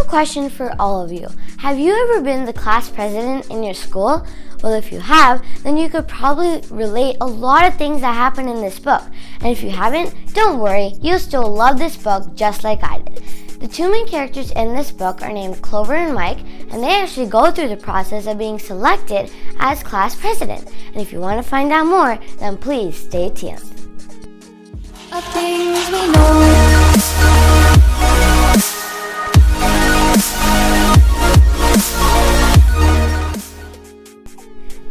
question for all of you. Have you ever been the class president in your school? Well, if you have, then you could probably relate a lot of things that happen in this book. And if you haven't, don't worry, you'll still love this book just like I did. The two main characters in this book are named Clover and Mike, and they actually go through the process of being selected as class president. And if you want to find out more, then please stay tuned. Of things we know.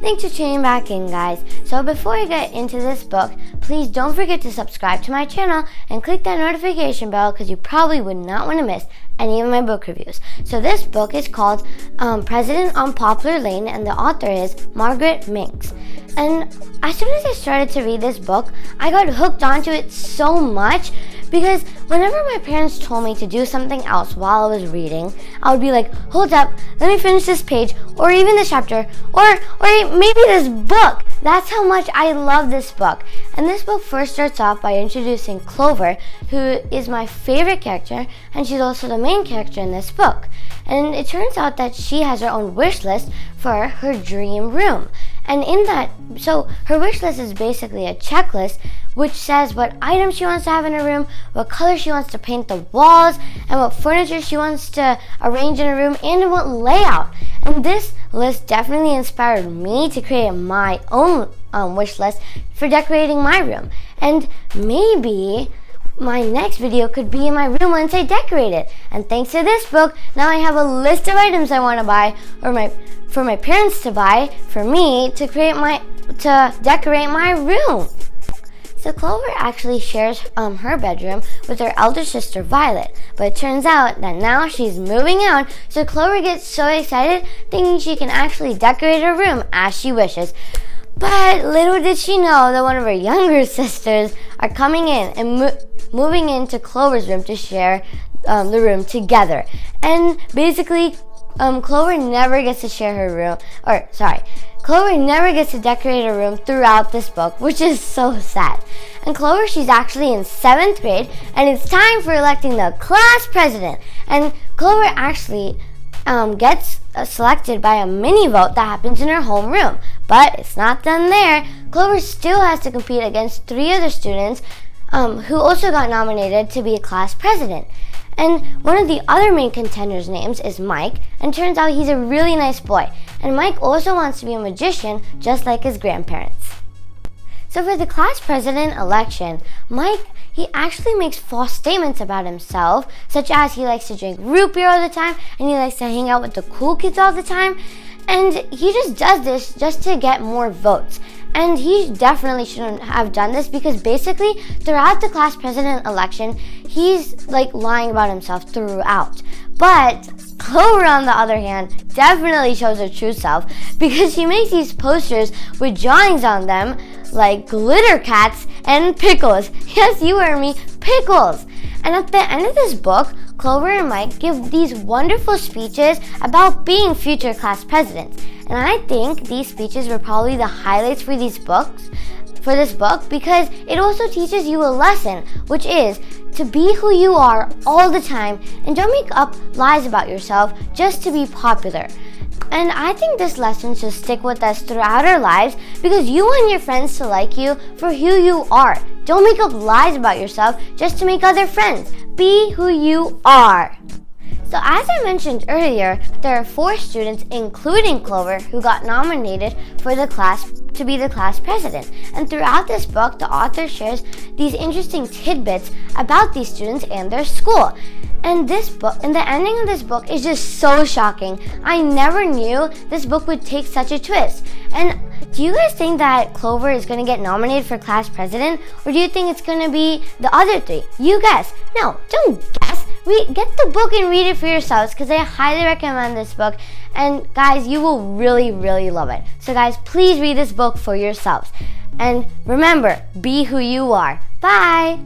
Thanks for tuning back in, guys. So before I get into this book, please don't forget to subscribe to my channel and click that notification bell because you probably would not want to miss any of my book reviews. So this book is called President on Poplar Lane, and the author is Margaret Minks. And as soon as I started to read this book, I got hooked onto it so much because whenever my parents told me to do something else while I was reading, I would be like, hold up, let me finish this page, or even this chapter, or maybe this book. That's how much I love this book. And this book first starts off by introducing Clover, who is my favorite character, and she's also the main character in this book. And it turns out that she has her own wish list for her dream room. And in that, so her wish list is basically a checklist which says what items she wants to have in her room, what color she wants to paint the walls, and what furniture she wants to arrange in her room, and what layout. And this list definitely inspired me to create my own wish list for decorating my room. And maybe my next video could be in my room once I decorate it. And thanks to this book, now I have a list of items I want to buy, or for my parents to buy, for me to decorate my room. So Clover actually shares her bedroom with her elder sister Violet, but it turns out that now she's moving out, so Clover gets so excited thinking she can actually decorate her room as she wishes. But little did she know that one of her younger sisters are coming in and moving into Clover's room to share the room together. And basically, Clover never gets to share her room, Clover never gets to decorate her room throughout this book, which is so sad. And Clover, she's actually in 7th grade, and it's time for electing the class president. And Clover actually gets selected by a mini vote that happens in her homeroom. But it's not done there. Clover still has to compete against 3 other students who also got nominated to be a class president. And one of the other main contenders' names is Mike, and turns out he's a really nice boy. And Mike also wants to be a magician, just like his grandparents. So for the class president election, Mike, he actually makes false statements about himself, such as he likes to drink root beer all the time, and he likes to hang out with the cool kids all the time. And he just does this just to get more votes. And he definitely shouldn't have done this because basically throughout the class president election, he's like lying about himself throughout. But Clover, on the other hand, definitely shows her true self because she makes these posters with drawings on them like glitter cats and pickles. Yes, you heard me, pickles. And at the end of this book, Clover and Mike give these wonderful speeches about being future class presidents. And I think these speeches were probably the highlights for this book because it also teaches you a lesson, which is to be who you are all the time and don't make up lies about yourself just to be popular. And I think this lesson should stick with us throughout our lives because you want your friends to like you for who you are. Don't make up lies about yourself just to make other friends. Be who you are. So as I mentioned earlier, there are 4 students, including Clover, who got nominated for the class to be the class president. And throughout this book, the author shares these interesting tidbits about these students and their school. And this book, and the ending of this book is just so shocking. I never knew this book would take such a twist. And do you guys think that Clover is going to get nominated for class president? Or do you think it's going to be the other 3? You guess. No, don't guess. Get the book and read it for yourselves because I highly recommend this book. And guys, you will really, really love it. So guys, please read this book for yourselves. And remember, be who you are. Bye!